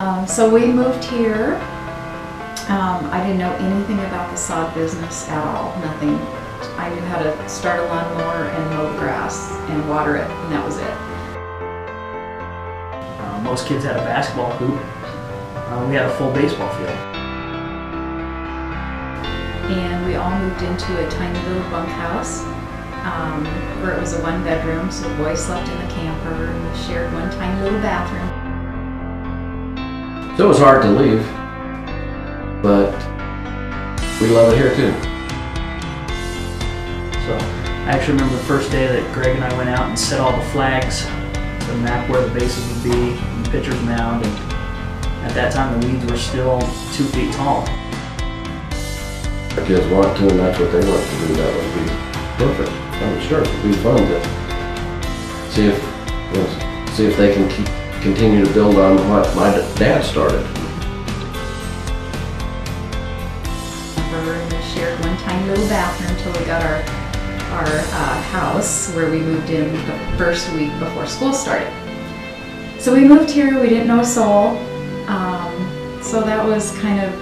So we moved here. I didn't know anything about the sod business at all, nothing. I knew how to start a lawnmower and mow grass and water it, and that was it. Most kids had a basketball hoop. We had a full baseball field. And we all moved into a tiny little bunkhouse where it was a one-bedroom, so the boys slept in the camper, and we shared one tiny little bathroom. So it was hard to leave, but we love it here too. So I actually remember the first day that Greg and I went out and set all the flags to map where the bases would be and the pitcher's mound. And at that time, the weeds were still 2 feet tall. Our kids want to, and that's what they want to do. That would be perfect. I'm sure it would be fun to see if they can continue to build on what my dad started. We shared one tiny little bathroom until we got our house where we moved in the first week before school started. So we moved here, we didn't know a soul, so that was kind of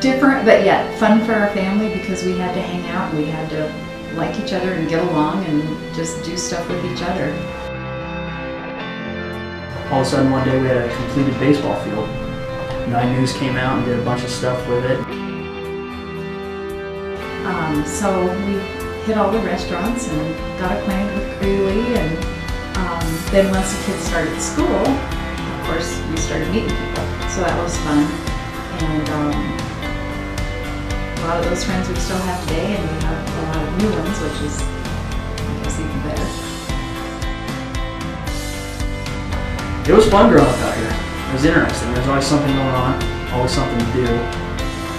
different but yet fun for our family because we had to hang out and we had to like each other and get along and just do stuff with each other. All of a sudden one day we had a completed baseball field. 9 News came out and did a bunch of stuff with it. So we hit all the restaurants and got acquainted with Greeley, and then once the kids started school, of course we started meeting people, so that was fun. And a lot of those friends we still have today, and we have a lot of new ones, which is, I guess, even better. It was fun growing up out here. It was interesting. There's always something going on, always something to do,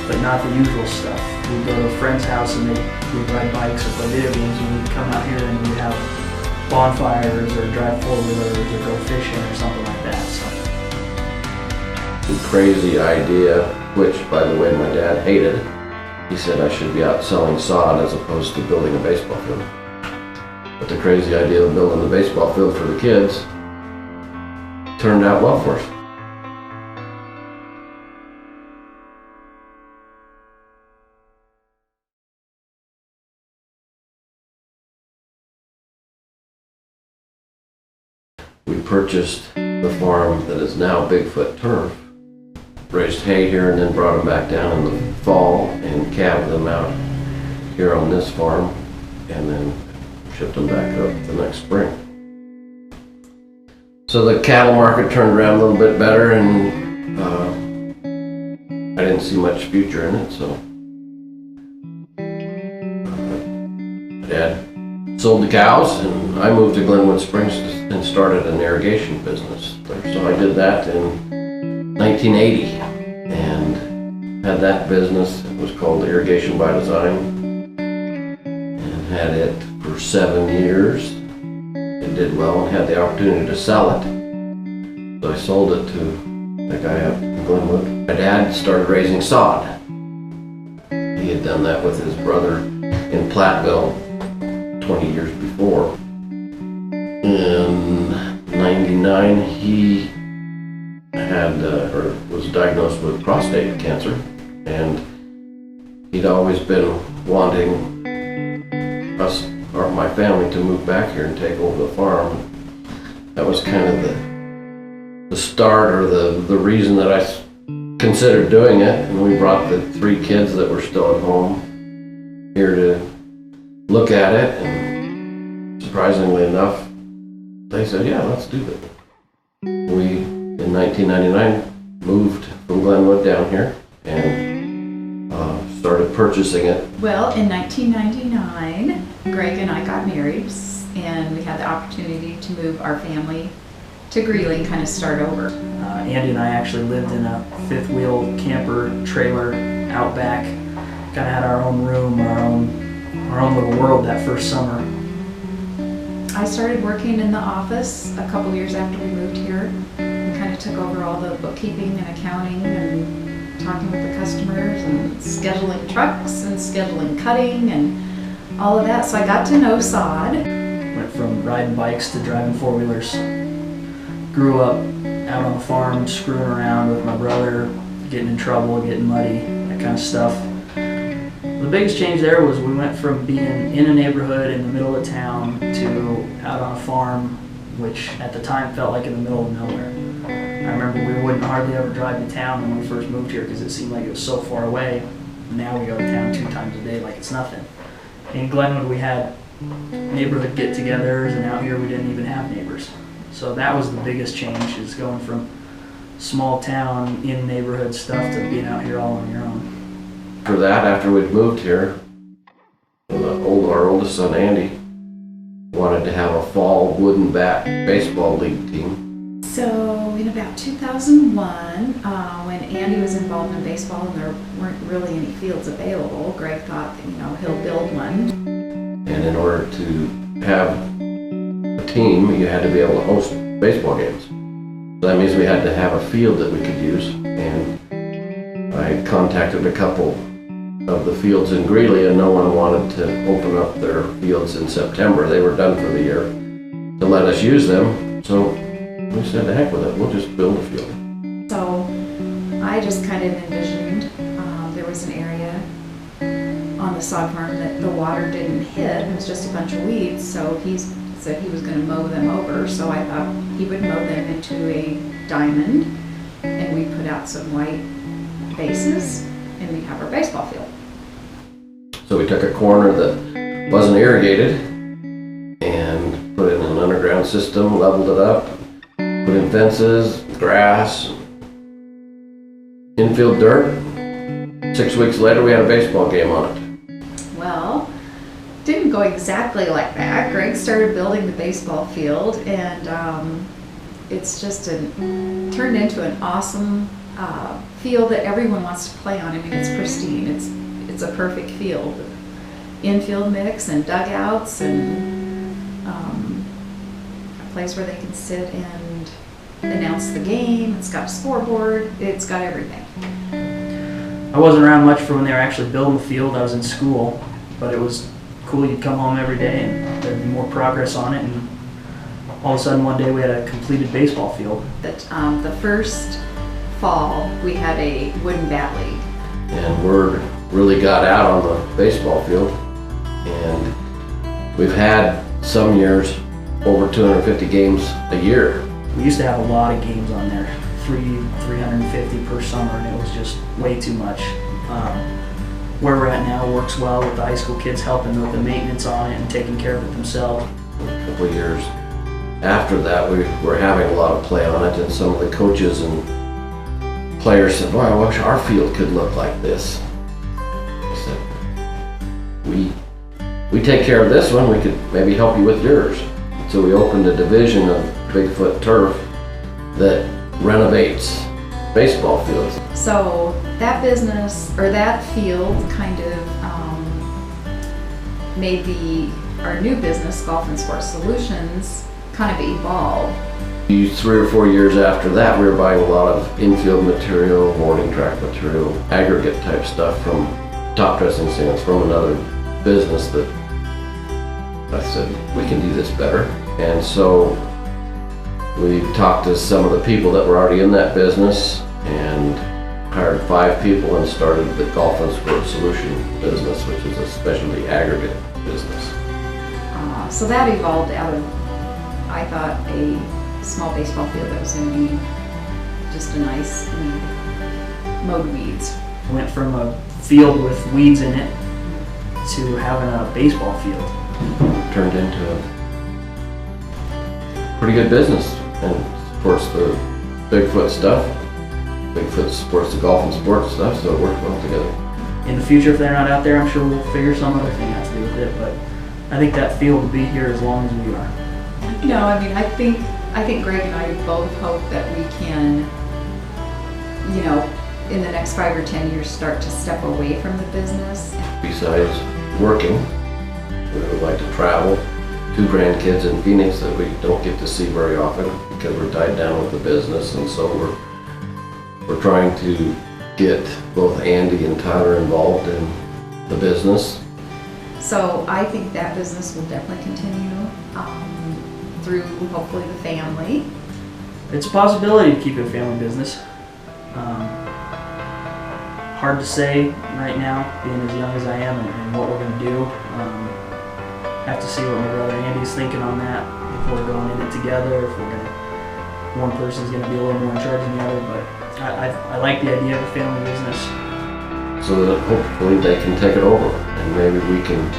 but not the usual stuff. We'd go to a friend's house and we'd ride bikes or play video games, and we'd come out here and we'd have bonfires or drive four-wheelers or go fishing or something like that. So. The crazy idea, which by the way my dad hated, he said I should be out selling sod as opposed to building a baseball field. But the crazy idea of building the baseball field for the kids turned out well for us. We purchased the farm that is now Bigfoot Turf, raised hay here and then brought them back down in the fall and calved them out here on this farm and then shipped them back up the next spring. So the cattle market turned around a little bit better, and I didn't see much future in it, so Dad sold the cows and I moved to Glenwood Springs and started an irrigation business there. So I did that in 1980 and had that business. It was called Irrigation by Design and had it for 7 years. It did well and had the opportunity to sell it. So I sold it to the guy up in Glenwood. My dad started raising sod. He had done that with his brother in Platteville 20 years before. In '99 he had was diagnosed with prostate cancer, and he'd always been wanting us or my family to move back here and take over the farm. That was kind of the start or the reason that I considered doing it, and we brought the 3 kids that were still at home here to look at it, and surprisingly enough they said, yeah, let's do it. We in 1999 moved from Glenwood down here and started purchasing it. Well, in 1999, Greg and I got married, and we had the opportunity to move our family to Greeley and kind of start over. Andy and I actually lived in a 5th-wheel camper trailer out back. Kind of had our own room, our own little world that first summer. I started working in the office a couple years after we moved here and kind of took over all the bookkeeping and accounting and talking with the customers and scheduling trucks and scheduling cutting and all of that. So I got to know sod. Went from riding bikes to driving four-wheelers. Grew up out on the farm screwing around with my brother, getting in trouble, getting muddy, that kind of stuff. The biggest change there was we went from being in a neighborhood in the middle of town to out on a farm, which at the time felt like in the middle of nowhere. I remember we wouldn't hardly ever drive to town when we first moved here because it seemed like it was so far away. Now we go to town 2 times a day like it's nothing. In Glenwood we had neighborhood get-togethers, and out here we didn't even have neighbors. So that was the biggest change, is going from small town in neighborhood stuff to being out here all on your own. For that, after we'd moved here, our oldest son Andy wanted to have a fall wooden bat baseball league team. So in about 2001, when Andy was involved in baseball and there weren't really any fields available, Greg thought that, he'll build one. And in order to have a team, you had to be able to host baseball games. So that means we had to have a field that we could use. And I contacted a couple of the fields in Greeley, and no one wanted to open up their fields in September. They were done for the year to let us use them. So we said, the heck with it, we'll just build a field. So I just kind of envisioned there was an area on the sod farm that the water didn't hit. It was just a bunch of weeds, so he said he was going to mow them over. So I thought he would mow them into a diamond, and we'd put out some white bases, and we'd have our baseball field. So we took a corner that wasn't irrigated and put in an underground system, leveled it up, put in fences, grass, infield dirt. 6 weeks later we had a baseball game on it. Well, didn't go exactly like that. Greg started building the baseball field, and it's just turned into an awesome field that everyone wants to play on. I mean, it's pristine. It's a perfect field. Infield mix and dugouts and a place where they can sit and announce the game. It's got a scoreboard. It's got everything. I wasn't around much for when they were actually building the field. I was in school, but it was cool. You'd come home every day and there'd be more progress on it, and all of a sudden one day we had a completed baseball field. The first fall we had a wooden bat league. And word really got out on the baseball field, and we've had some years over 250 games a year. We used to have a lot of games on there, 350 per summer, and it was just way too much. Where we're at now works well with the high school kids helping with the maintenance on it and taking care of it themselves. A couple of years after that, we were having a lot of play on it, and some of the coaches and players said, "Boy, I wish our field could look like this." I said, we take care of this one, we could maybe help you with yours. So we opened a division of Bigfoot Turf that renovates baseball fields. So that business, or that field, kind of made our new business, Golf and Sports Solutions, kind of evolve. 3 or 4 years after that, we were buying a lot of infield material, warning track material, aggregate type stuff from top dressing stands from another business that I said, we can do this better. And so we talked to some of the people that were already in that business and hired 5 people and started the Golf and Sports Solution business, which is a specialty aggregate business. So that evolved out of, I thought, a small baseball field that was going to be just a nice mowed weeds. Went from a field with weeds in it to having a baseball field. Turned into a pretty good business and supports the Bigfoot stuff. Bigfoot supports the golf and sports stuff, so it works well together. In the future, if they're not out there, I'm sure we'll figure some other thing out to do with it, but I think that field will be here as long as we are. I mean, I think Greg and I both hope that we can, in the next 5 or 10 years, start to step away from the business. Besides working, we would like to travel. 2 grandkids in Phoenix that we don't get to see very often because we're tied down with the business, and so we're trying to get both Andy and Tyler involved in the business. So I think that business will definitely continue through hopefully the family. It's a possibility to keep it a family business. Hard to say right now, being as young as I am, and what we're going to do. Have to see what my brother Andy's thinking on that. If we're going in it together, if we're gonna, one person's going to be a little more in charge than the other. But I like the idea of a family business. So that hopefully they can take it over, and maybe we can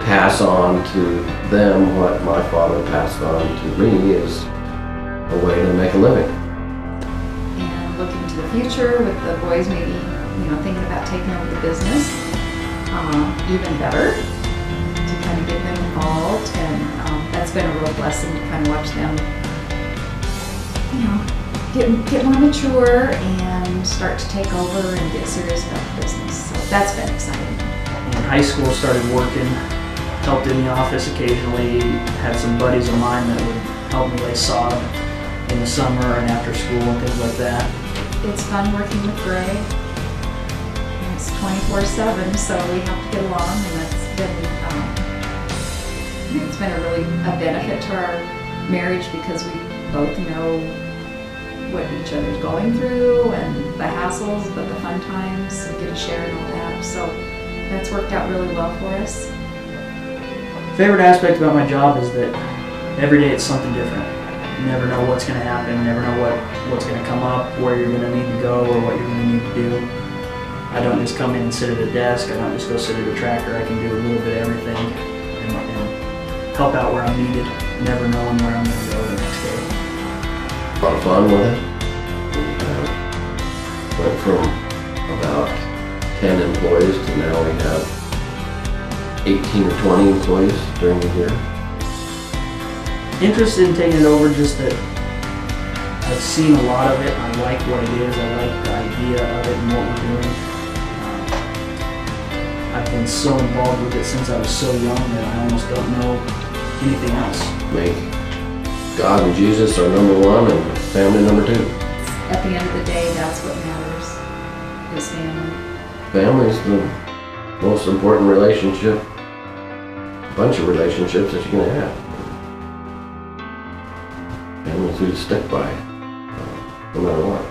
pass on to them what my father passed on to me is a way to make a living. And looking to the future with the boys maybe, thinking about taking over the business, even better, to kind of get them involved. And that's been a real blessing to kind of watch them, get more mature and start to take over and get serious about the business. So that's been exciting. In high school, started working, helped in the office occasionally, had some buddies of mine that would help me lay sod in the summer and after school and things like that. It's fun working with Gray. It's 24/7, so we have to get along, and that's been, it's been a benefit to our marriage because we both know what each other's going through and the hassles, but the fun times, we get to share and all that. So that's worked out really well for us. Favorite aspect about my job is that every day it's something different. You never know what's going to happen, you never know what's going to come up, where you're going to need to go, or what you're going to need to do. I don't just come in and sit at a desk, I don't just go sit at a tractor, I can do a little bit of everything and help out where I'm needed, never knowing where I'm going to go the next day. A lot of fun with it. Went from about 10 employees to now we have 18 or 20 employees during the year. Interested in taking it over, just that I've seen a lot of it. I like what it is. I like the idea of it and what we're doing. I've been so involved with it since I was so young that I almost don't know anything else. Make God and Jesus are number one and family number two. At the end of the day, that's what matters, is family. Family is the most important relationship, bunch of relationships that you're going to have. Family's who you stick by, no matter what.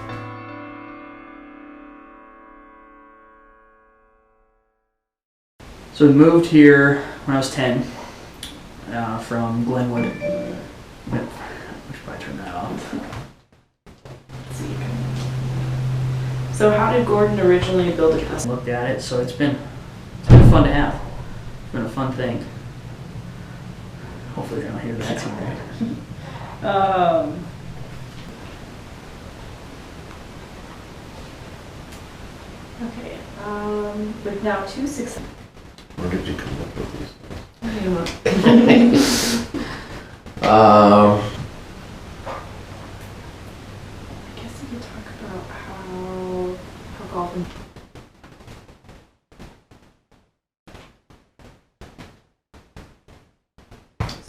So we moved here when I was 10 from Glenwood. We should probably turn that off. So how did Gordon originally build a custom? Looked at it, so it's been fun to have. It's been a fun thing. Hopefully they don't hear that too bad. Okay, with now 2 6. Where did you come up with these? I guess we could talk about how golf